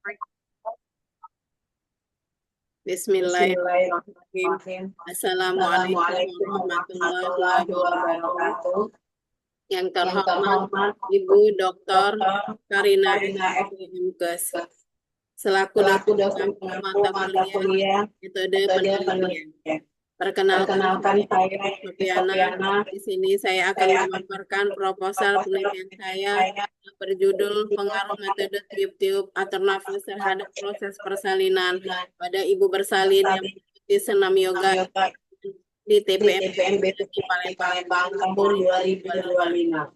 Bismillahirrahmanirrahim. Bismillahirrahmanirrahim. Assalamualaikum Assalamualaikum warahmatullahi warahmatullahi wabarakatuh. wabarakatuh. Yang Yang terhormat terhormat Ibu Dr. Dr. Karina Karina F. MKes selaku selaku dosen dosen pengampu pengampu mata mata kuliah kuliah metode metode penelitian. penelitian. Perkenalkan Perkenalkan saya saya Ibu Ibu Sofiana. Sofiana. Di sini saya akan Saya akan memaparkan proposal proposal penelitian penelitian saya saya yang berjudul Pengaruh pengaruh Metode Tiup-tiup atau nafas terhadap proses persalinan persalinan pada ibu bersalin yang bersalin mengikuti senam yoga yoga di di TPM TPM di di Palembang Palembang tahun tahun 2025. 2025.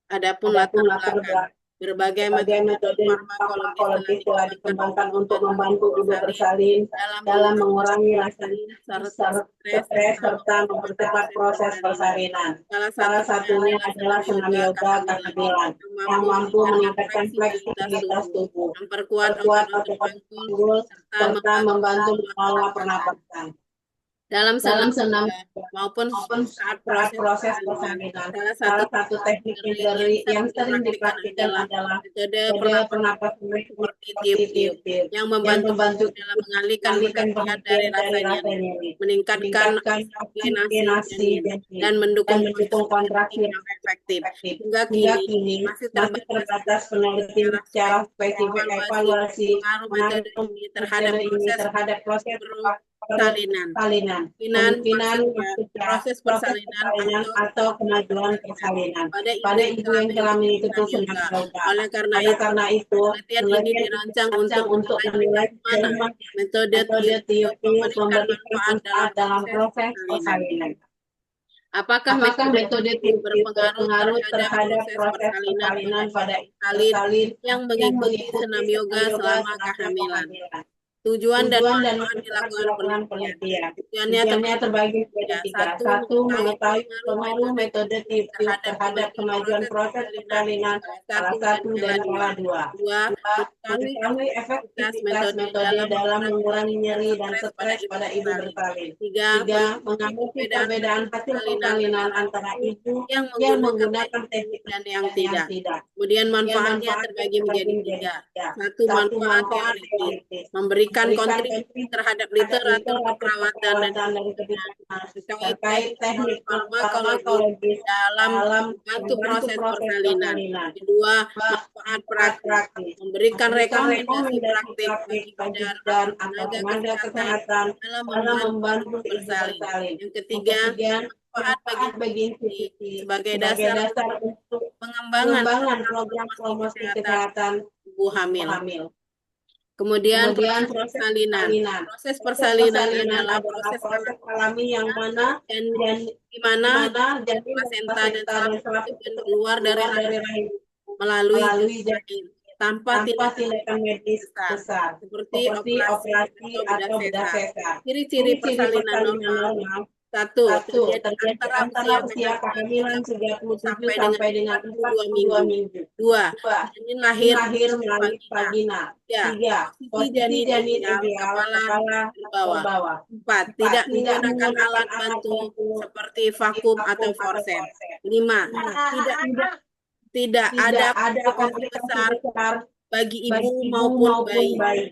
Adapun Adapun latar latar belakang, berbagai berbagai metode metode farmakologis telah farmakologis telah dikembangkan dikembangkan untuk untuk membantu ibu ibu bersalin bersalin dalam dalam mengurangi mengurangi rasa nyeri, stres, stres serta mempercepat mempercepat proses persalinan. persalinan. Salah Salah satunya satunya adalah adalah senam senam yoga yoga kehamilan kehamilan yang yang mampu mampu meningkatkan meningkatkan fleksibilitas fleksibilitas tubuh, tubuh, memperkuat memperkuat otot-otot otot panggul, panggul, serta serta membantu membantu pola mengelola pernapasan. pernapasan. Dalam Dalam senam senam yoga maupun maupun saat saat proses proses persalinan, persalinan, salah satu salah satu teknik yang yang sering sering dipraktikkan dipraktikkan adalah adalah metode metode pernapasan pernapasan ritmik seperti seperti tiup-tiup tiup-tiup yang yang membantu membantu dalam mengalihkan mengalihkan perhatian dari perhatian rasa dari rasa nyeri, nyeri, meningkatkan meningkatkan oksigenasi oksigenasi janin, janin, dan dan mendukung proses mendukung kontraksi kontraksi yang efektif. efektif. Hingga Hingga kini kini masih masih terbatas terbatas penelitian peneliti secara secara spesifik spesifik evaluasi evaluasi pengaruh pengaruh metode ini terhadap metode ini proses terhadap proses persalinan. persalinan. Kemungkinan maksudnya Maksudnya proses proses persalinan persalinan atau atau kemajuan kemajuan persalinan persalinan pada ibu pada yang ibu telah yang telah mengikuti mengikuti senam senam yoga. yoga. Oleh karena Oleh itu, karena itu, penelitian ini penelitian dirancang untuk dirancang untuk menilai menilai sejauh mana metode metode tiup-tiup tiup-tiup memberikan memberikan manfaat dalam manfaat dalam proses proses persalinan. persalinan. Apakah Apakah metode metode tiup-tiup tiup-tiup berpengaruh berpengaruh terhadap terhadap proses proses persalinan pada persalinan ibu pada ibu bersalin bersalin yang yang mengikuti mengikuti senam senam yoga yoga selama selama kehamilan? kehamilan? Tujuan dan Tujuan dan manfaat manfaat dilakukan dilakukan penelitian. penelitian. Tujuannya Tujuannya terbagi terbagi menjadi tiga. tiga. Satu, Satu, mengetahui mengetahui pengaruh pengaruh metode metode tiup-tiup tiup-tiup terhadap terhadap kemajuan kemajuan proses proses persalinan persalinan, salah salah satu dan satu skala dan dua. skala 2. Dua, Dua, mengetahui mengetahui efektivitas efektivitas metode metode dalam dalam mengurangi nyeri mengurangi dan nyeri dan stres pada stres ibu pada ibu bersalin. bersalin. Tiga, Tiga, mengamati mengamati perbedaan perbedaan hasil hasil persalinan persalinan antara antara ibu ibu yang yang menggunakan menggunakan teknik ini teknik dan yang dan yang tidak. tidak. Kemudian Kemudian manfaatnya manfaatnya terbagi terbagi menjadi menjadi tiga. tiga. Satu, Satu, manfaat manfaat teoritis, teoritis, memberikan memberikan kontribusi kontribusi terhadap terhadap literatur literatur keperawatan dan keperawatan dan kedokteran kedokteran terkait terkait teknik teknik farmakologis farmakologis dalam dalam membantu membantu proses proses persalinan. persalinan. Kedua, manfaat Manfaat praktis, praktis, memberikan memberikan rekomendasi rekomendasi praktik praktik bagi bagi bidan bidan atau atau tenaga tenaga kesehatan kesehatan dalam dalam membantu membantu ibu ibu bersalin. bersalin. Yang Yang ketiga, ketiga, manfaat bagi manfaat bagi institusi institusi sebagai sebagai dasar dasar untuk untuk pengembangan pengembangan program program promosi promosi kesehatan kesehatan ibu ibu hamil. hamil. Kemudian Kemudian proses proses persalinan. persalinan. Proses Proses persalinan persalinan adalah adalah proses proses alami alami yang mana dan di di mana mana janin dan janin dan plasenta dan plasenta dan selaput selaput itu itu keluar dari keluar rahim dari rahim melalui melalui janin janin lahir tanpa tanpa tindakan tindakan medis medis besar besar, seperti seperti operasi operasi atau bedah atau bedah sesar. sesar. Ciri-ciri Ciri-ciri persalinan persalinan normal. normal. Satu, Satu, terjadi terjadi antara antara usia usia kehamilan kehamilan 37 37 sampai dengan sampai dengan 42 42 minggu. minggu. Dua, Dua, janin janin lahir lahir melalui melalui vagina. vagina. Tiga, Tiga, posisi posisi janin janin ideal, ideal, kepala kepala terbawah. terbawah. Empat, Empat, tidak tidak menggunakan menggunakan alat alat bantu bantu seperti seperti vakum atau vakum atau forceps. forceps. Lima, tidak Tidak tidak tidak ada ada komplikasi komplikasi besar besar bagi ibu bagi ibu maupun maupun bayi. bayi.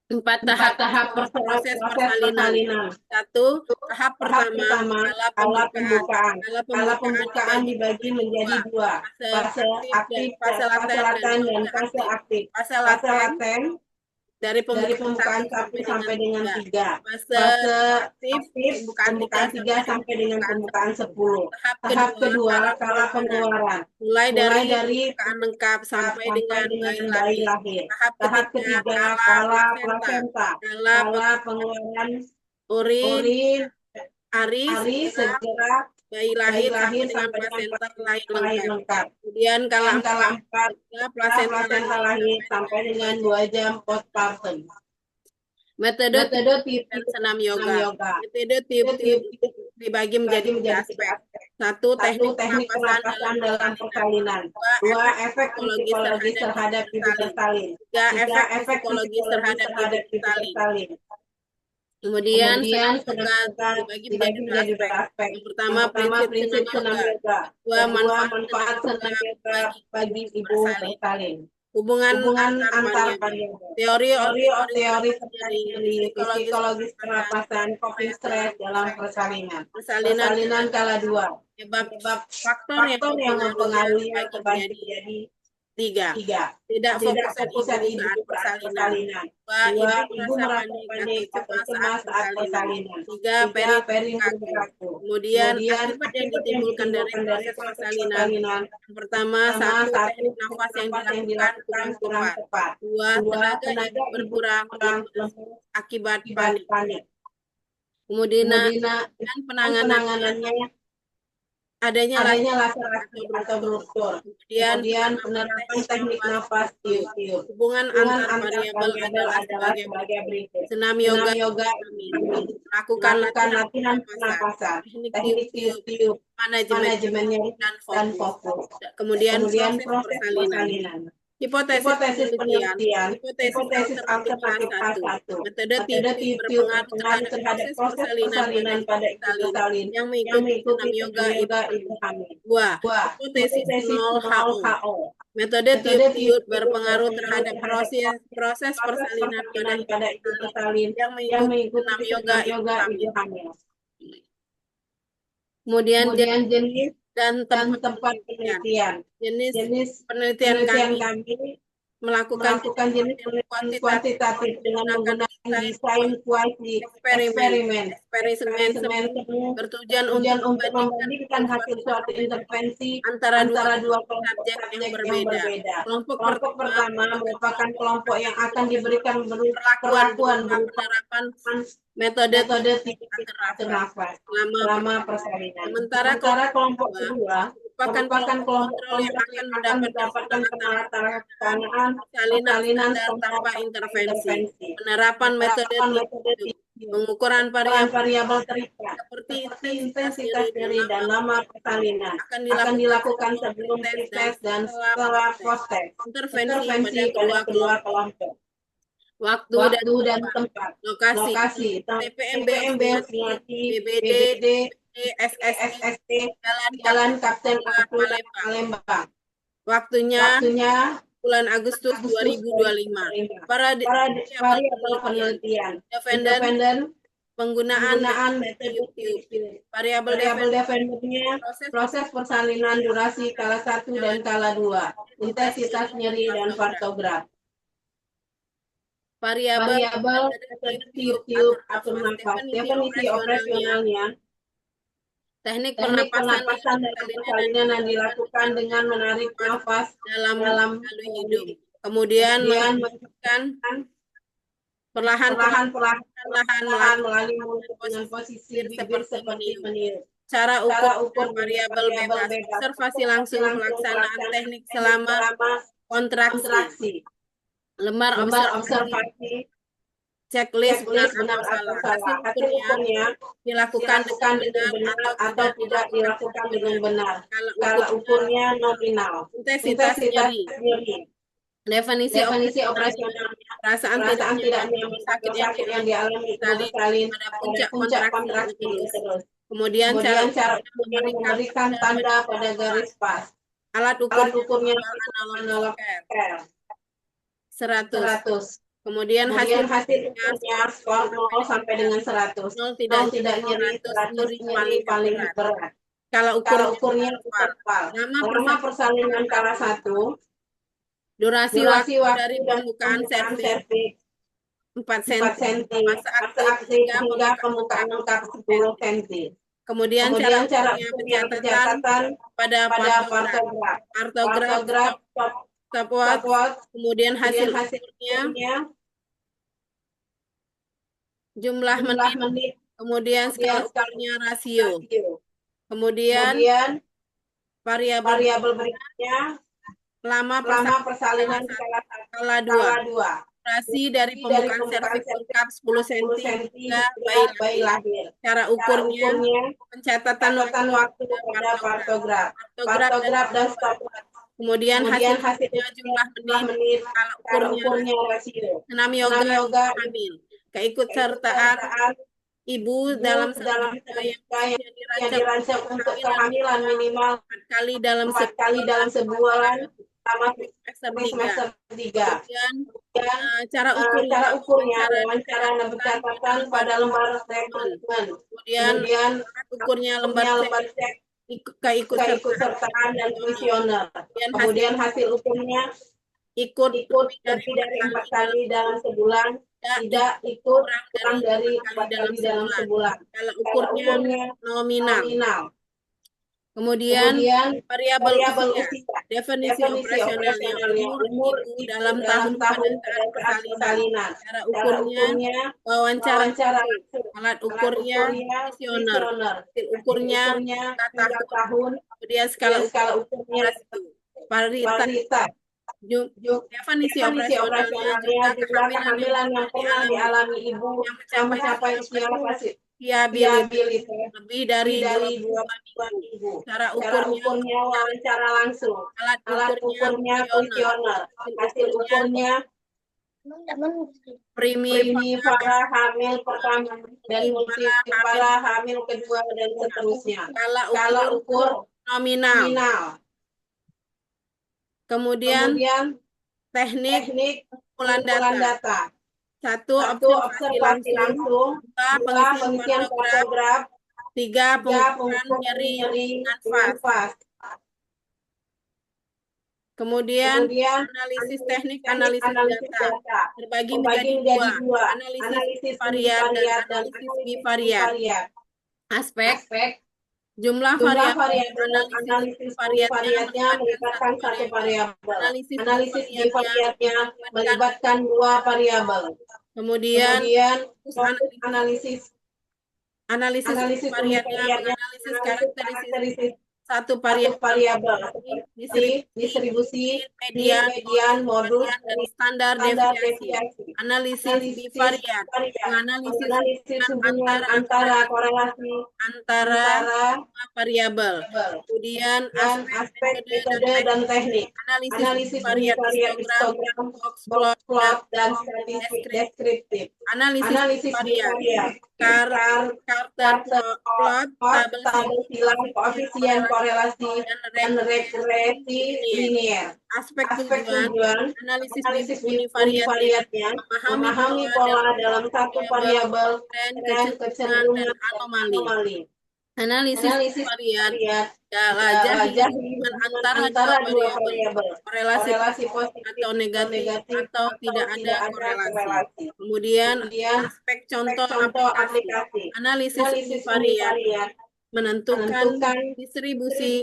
Empat Empat tahap tahap proses proses persalinan. persalinan. Satu, tahap Tahap pertama, pertama, kala kala pembukaan. pembukaan. Kala Kala pembukaan pembukaan dibagi dibagi menjadi menjadi dua, dua, fase fase aktif dan aktif fase dan fase laten dan laten dan fase fase aktif. aktif. Fase Fase laten laten dari dari pembukaan pembukaan 1 1 sampai dengan sampai dengan 3. 3. Fase Fase aktif aktif pembukaan 3 pembukaan 3 sampai dengan sampai dengan pembukaan pembukaan 10. 10. Tahap Tahap kedua, kedua, kala kala pengeluaran. pengeluaran. Mulai Mulai dari dari pembukaan lengkap sampai sampai dengan dengan bayi bayi lahir. lahir. Tahap Tahap ketiga, ketiga, kala kala plasenta. plasenta. Kala Kala pengeluaran urin, urin, ARI ari segera segera bayi bayi lahir lahir sampai dengan sampai dengan plasenta lahir lahir lengkap. lengkap. Kemudian kala Dan kala 4, 4, setelah setelah plasenta plasenta lahir lahir sampai sampai dengan dengan 2 jam 2 jam postpartum. Metode Metode tiup dan tiup senam senam yoga. yoga. Metode Metode tiup-tiup tiup dibagi menjadi bagi 3 menjadi 3 aspek. aspek. Satu, Satu, teknik teknik pernapasan dalam pernapasan dalam persalinan. persalinan. Dua, Dua, efek efek psikologis psikologis terhadap ibu terhadap ibu bersalin. bersalin. Tiga, Tiga, efek efek psikologis psikologis terhadap ibu terhadap ibu bersalin. bersalin. Kemudian Kemudian senam yoga sedangkan dibagi menjadi dibagi 2 menjadi aspek. 2 aspek. Yang Yang pertama, pertama prinsip senam prinsip senam yoga. yoga. Kedua, Kedua manfaat senam manfaat senam yoga yoga bagi ibu bagi ibu bersalin. bersalin. Hubungan Hubungan antar antar variabel. variabel. Teori Teori terkait dari psikologis psikologis pernapasan, coping stres dalam persalinan. persalinan Persalinan kala 2. penyebab Sebab faktor yang mempengaruhi membagi terbagi menjadi jadi 3. 3. Tidak fokusan Fokusan ibu ibu saat saat persalinan. persalinan. 2. Ibu merasa panik atau cemas saat persalinan. 3. Peri berlaku. Kemudian akibat yang akibat ditimbulkan dari proses persalinan. Yang pertama, satu, teknik nafas yang dilakukan kurang tepat. 2. Tenaga ibu berkurang akibat panik. Kemudian penanganannya adanya laser atau brosur. Kemudian penerapan teknik nafas tiup. Hubungan antar variabel adalah sebagai berikut. Senam yoga, lakukan latihan pernapasan, teknik tiup, manajemen dan fokus. Kemudian proses persalinan. Hipotesis penelitian. Hipotesis alternatif A1. Metode tiup berpengaruh terhadap proses persalinan pada ibu salin yang mengikuti senam yoga ibu hamil. 2. Hipotesis 0HO. Metode tiup berpengaruh terhadap proses persalinan pada ibu salin yang mengikuti senam yoga ibu hamil. Kemudian jenis dan tempat penelitian. Jenis penelitian kami melakukan jenis kuantitatif dengan menggunakan desain kuasi eksperimen bertujuan untuk membandingkan hasil suatu intervensi antara dua kelompok subjek yang berbeda. Kelompok pertama merupakan kelompok yang akan diberikan perlakuan berupa penerapan metode nafas selama persalinan. Sementara kelompok kedua merupakan kelompok yang akan mendapatkan penerapan persalinan tanpa intervensi. Penerapan metode pengukuran variabel terikat seperti intensitas nyeri dan lama persalinan akan dilakukan sebelum tes dan setelah post-tes. Intervensi pada kedua kelompok. Waktu dan tempat. Lokasi. TPMB, BBD, SST, Jalan Kapten Palembang. Waktunya bulan Agustus 2025. Variabel penelitian. Dependent penggunaan metode tiup. Variabel dependennya proses persalinan durasi kala 1 dan kala 2. Intensitas nyeri dan partograf. Variabel tiup atur nafas. Definisi operasionalnya. Teknik pernapasan dan persalinan yang dilakukan dengan menarik nafas dalam hidung. Kemudian menghembuskan perlahan melalui mulut dengan posisi bibir seperti meniup. Cara ukur variabel bebas. Observasi langsung pelaksanaan teknik selama kontraksi. Lembar observasi. Checklist benar atau salah. Hasil ukurnya dilakukan dengan benar atau tidak dilakukan dengan benar. Skala ukurnya nominal. Intensitas nyeri. Definisi operasional. Perasaan tidak nyaman sakit yang dialami ibu salin pada puncak kontraksi terus. Kemudian cara memberikan tanda pada garis pas. Alat ukurnya analog 100. Kemudian hasilnya skor 0 sampai dengan 100. 0 tidak nyeri, 100 nyeri paling berat. Kalau ukurnya interval. Lama persalinan kala 1. Durasi waktu dari pembukaan serviks 4 cm. Masa aktif hingga pembukaan lengkap 10 cm. Kemudian cara pencatatan pada partograf, stopwatch, kemudian hasilnya jumlah menit, kemudian skala ukurnya rasio. Kemudian variabel berikutnya lama persalinan skala 2. Durasi dari pembukaan serviks lengkap 10 cm hingga bayi lahir. Cara ukurnya pencatatan waktu pada partograf dan stopwatch. Kemudian hasilnya jumlah menit, skala ukurnya rasio. Senam yoga hamil. Keikutsertaan ibu dalam yang dirancang untuk kehamilan minimal 4 kali dalam sebulan semester 3. Kemudian cara ukurnya wawancara dan bercatatan pada lembar rekrutmen. Kemudian ukurnya lembar cek keikutsertaan dan kuesioner. Kemudian hasil ukurnya ikut lebih dari 4 kali dalam sebulan, tidak ikut kurang dari 4 kali dalam sebulan. Kalau ukurnya nominal. Kemudian variabel usia, definisi operasionalnya umur ibu dalam tahun pada saat persalinan. Cara ukurnya wawancara, alat ukurnya kuesioner, hasil ukurnya tahun, kemudian skala ukurnya varietas. Definisi operasionalnya juga kehamilan yang pernah dialami ibu yang mencapai usia viabilitas lebih dari 2 minggu. Cara ukurnya wawancara langsung, alat ukurnya kuesioner, hasil ukurnya primivara hamil pertama dan multivara hamil kedua dan seterusnya. Skala ukur nominal. Kemudian teknik pengumpulan data. 1. Observasi langsung. 2. Pengisian kartograf. 3. Pengukuran nyeri nafas. Kemudian analisis teknik, analisis data terbagi menjadi 2, analisis variat dan analisis bivariat. Aspek jumlah analisis variatnya melibatkan satu variabel. Analisis bivariatnya melibatkan 2 variabel. Kemudian analisis variatnya menganalisis karakteristik satu variabel distribusi, median, modus, dan standar deviasi. Analisis bivariat menganalisis hubungan antara korelasi antara variabel. Kemudian aspek metode dan teknik. Analisis variat histogram, box plot, dan statistik deskriptif. Analisis variat Carter plot, tabel silang, koefisien korelasi, dan regresi linier. Aspek tujuan analisis univariatnya memahami pola dalam satu variabel, tren, kecenderungan, dan anomali. Analisis variat jelajah hubungan antara dua variabel, korelasi positif atau negatif atau tidak ada korelasi. Kemudian aspek contoh aplikasi. Analisis univariat menentukan distribusi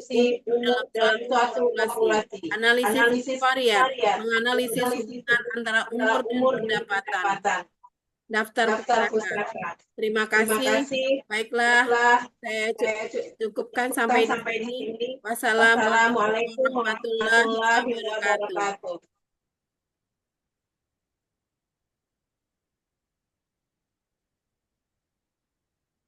dalam suatu populasi. Analisis variat menganalisis hubungan antara umur dan pendapatan. Daftar pustaka. Terima kasih. Baiklah, saya cukupkan sampai di sini. Wassalamualaikum warahmatullahi wabarakatuh.